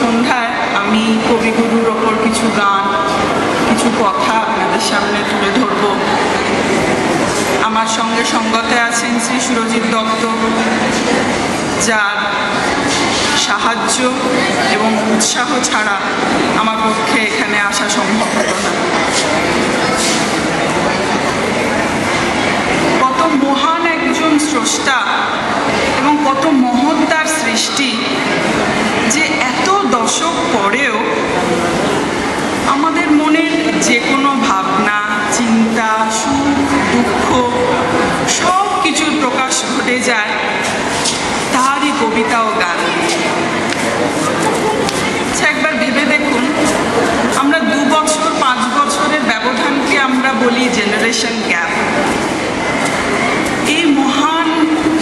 সন্ধ্যায় আমি কবিগুরুর ওপর কিছু গান, কিছু কথা আপনাদের সামনে তুলে ধরব। আমার সঙ্গে সঙ্গতে আছেন শ্রী সুরজিৎ দত্ত, যার সাহায্য এবং উৎসাহ ছাড়া আমার পক্ষে এখানে আসা সম্ভব হতো না। কত মহান একজন স্রষ্টা এবং কত মহৎ তার সৃষ্টি, যে এত দশক পরেও আমাদের মনের যে কোনো ভাবনা, চিন্তা, সুখ, দুঃখ সব কিছুর প্রকাশ ঘটে যায় তারই কবিতা ও গান। একবার ভেবে দেখুন, আমরা 2 বছর 5 বছরের ব্যবধানকে আমরা বলি জেনারেশন গ্যাপ। এই মহান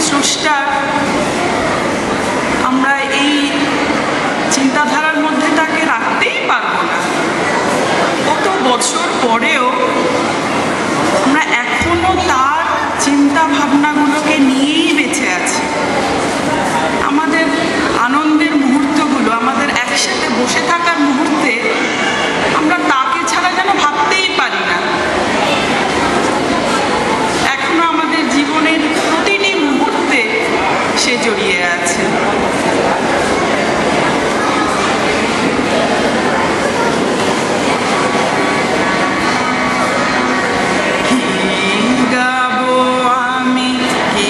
স্রষ্টার আমরা এই চিন্তাধারার মধ্যে তাকে রাখতেই পারবো না। কত বছর পরেও আমরা এখনো তার চিন্তা ভাবনাগুলোকে নিয়েই বেঁচে আছি। আমাদের আনন্দের মুহূর্তগুলো, আমাদের একসাথে বসে থাকার মুহূর্তে আমরা তাকে ছাড়া যেন ভাবতেই পারি না। এখনো আমাদের জীবনের প্রতিটি মুহূর্তে সে জড়িয়ে আছে। কি গাবো আমি, কি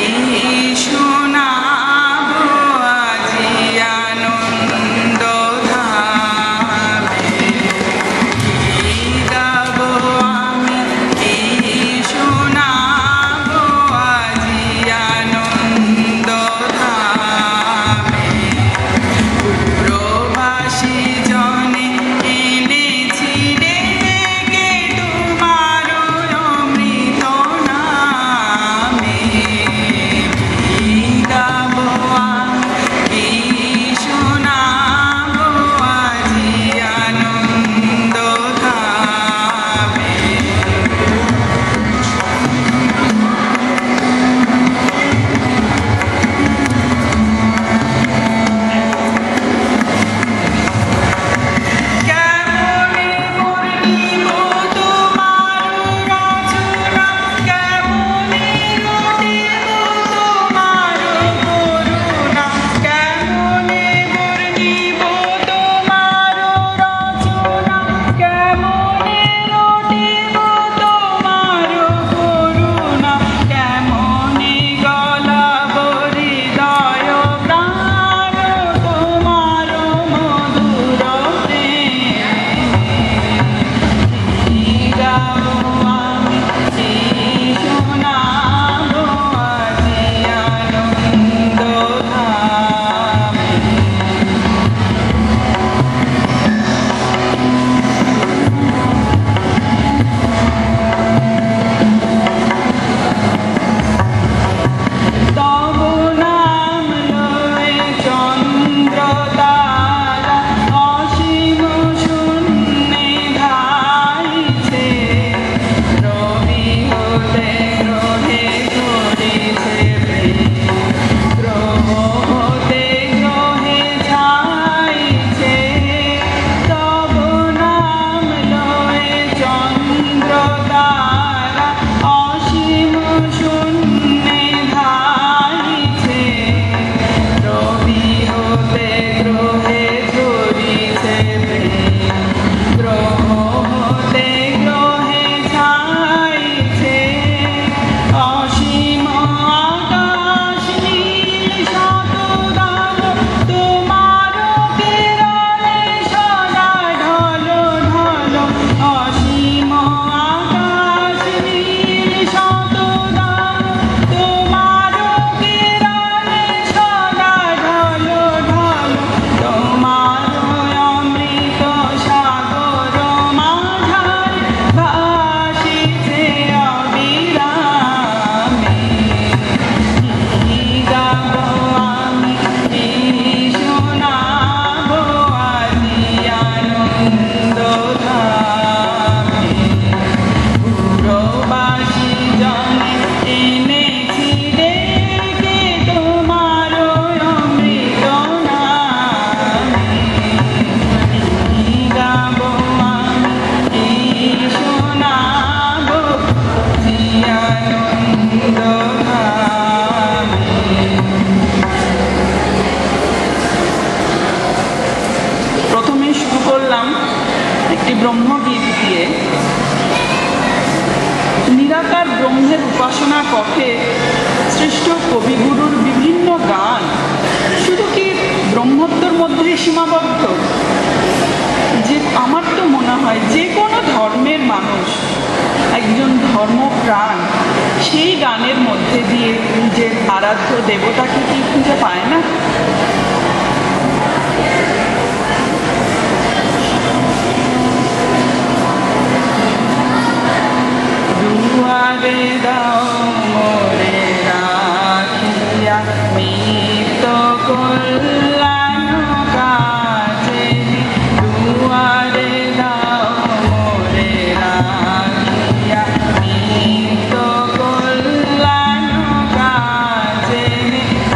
নিরাকার ব্রহ্মের উপাসনার পথে সৃষ্ট কবিগুরুর বিভিন্ন গান শুধু কি ব্রহ্মত্বর মধ্যেই সীমাবদ্ধ? যে আমার তো মনে হয় যে কোনো ধর্মের মানুষ একজন ধর্মপ্রাণ সেই গানের মধ্যে দিয়ে নিজের আরাধ্য দেবতাকে কি খুঁজে পায় না? দুয়ারে দাও মোরে রাখিয়া মিত কল্যাণ কাজে, দুয়ারে দাও মোরে রাখিয়া মিত কল্যাণ কাজে,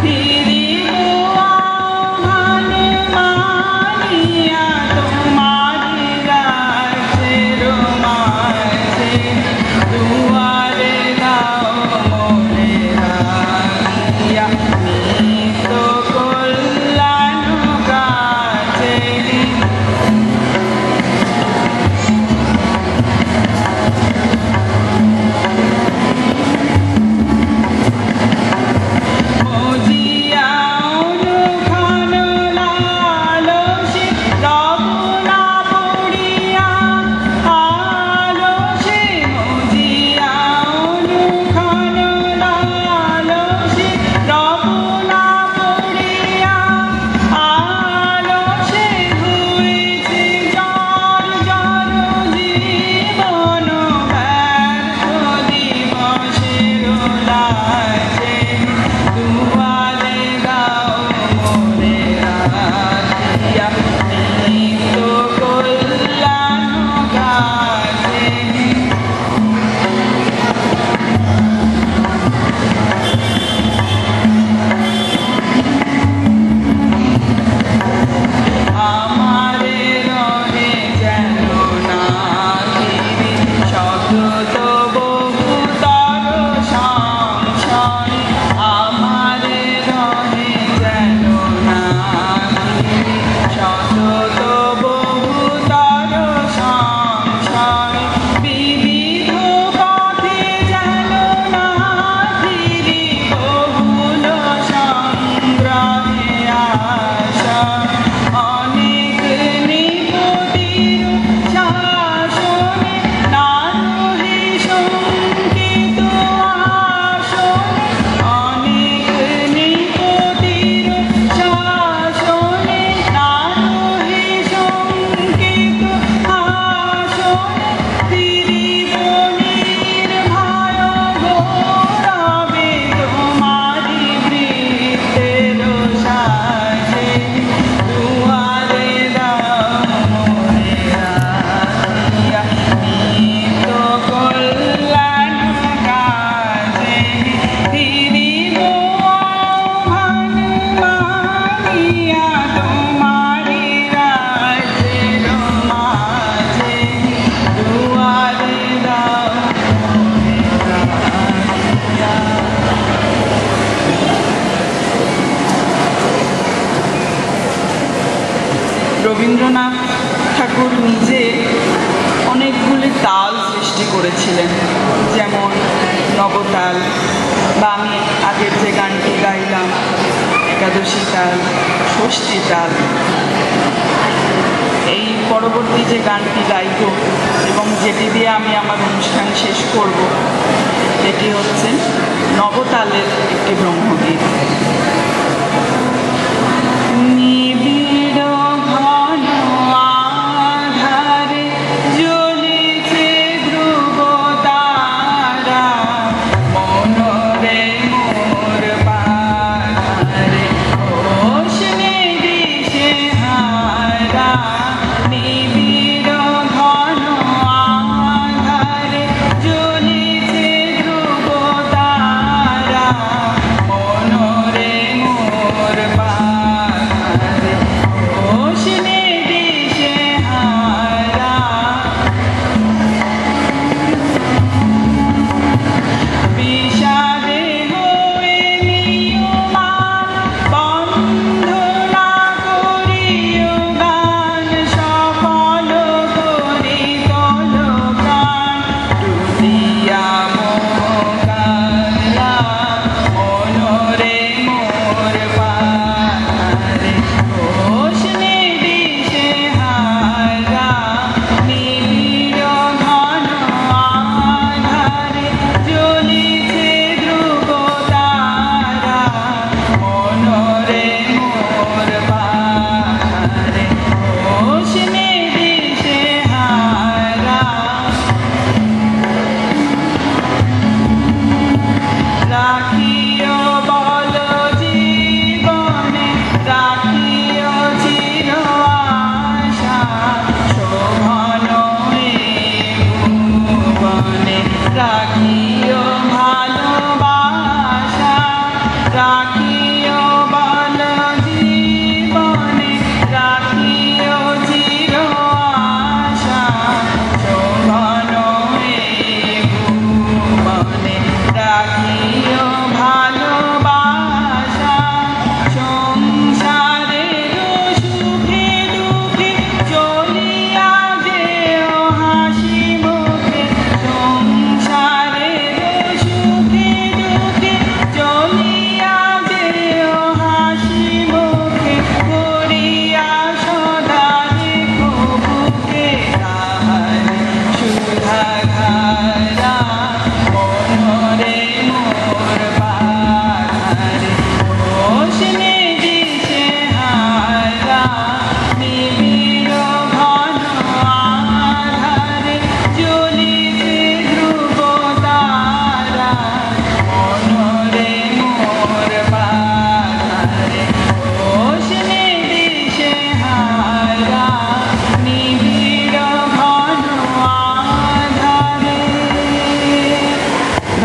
ফিরিব আহ্বানে মানিয়া তোমারি রাজ্যের মাঝে, দুয়ারে দাও মোরে রাখিয়া মিত কল্যাণ কাজে। মজিয়া অনুখান লালসে রব না পড়িয়া আলসে, মজিয়া অনুখান লালসে রব না পড়িয়া আলসে, হয়েছে জর জর জীবন ব্যর্থ দিবসের লাজে, দুয়ারে দাও মোরে রাখিয়া মিত কল্যাণ কাজে। আমারে রহে যেন না ঘিরে শত বহুতর সংশয়, আমারে রহে যেন না ঘিরে শত বহুতর সংশয়, বিবিধ পথে যেন না ফিরি বহুল সংগ্রহে আশা, অনেক নিপতির শাসনে না রহে শঙ্কিত আসনে, অনেক নিপতির শাসনে না রহে শঙ্কিত আসনে, ফিরিব নির্ভয় গৌরবে তোমারি বৃত্তের সাজে, দুয়ারে দাও মোরে রাখিয়া মিত কল্যাণ কাজে, ফিরিব আহ্বান মানিয়া তোমারি রাজ্যের মাঝে, দুয়ারে দাও মোরে রাখিয়া। রবীন্দ্রনাথ ঠাকুর নিজে অনেকগুলি তাল সৃষ্টি করেছিলেন, যেমন নবতাল, বা আমি আগের যে গানটি গাইলাম একাদশী তাল, ষষ্ঠী তাল। এই পরবর্তী যে গানটি গাইব এবং যেটি দিয়ে আমি আমার অনুষ্ঠান শেষ করব, এটি হচ্ছে নবতালের একটি ব্রহ্মগীত। নিবিড় ঘন আধারে জ্বলিছে ধ্রুব তারা, মনরে মোর পাধারে হোসনে দিশে হারা, নিবিড় ঘন আধারে জ্বলিছে ধ্রুব তারা, মনরে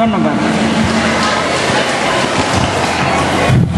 ধন্যবাদ।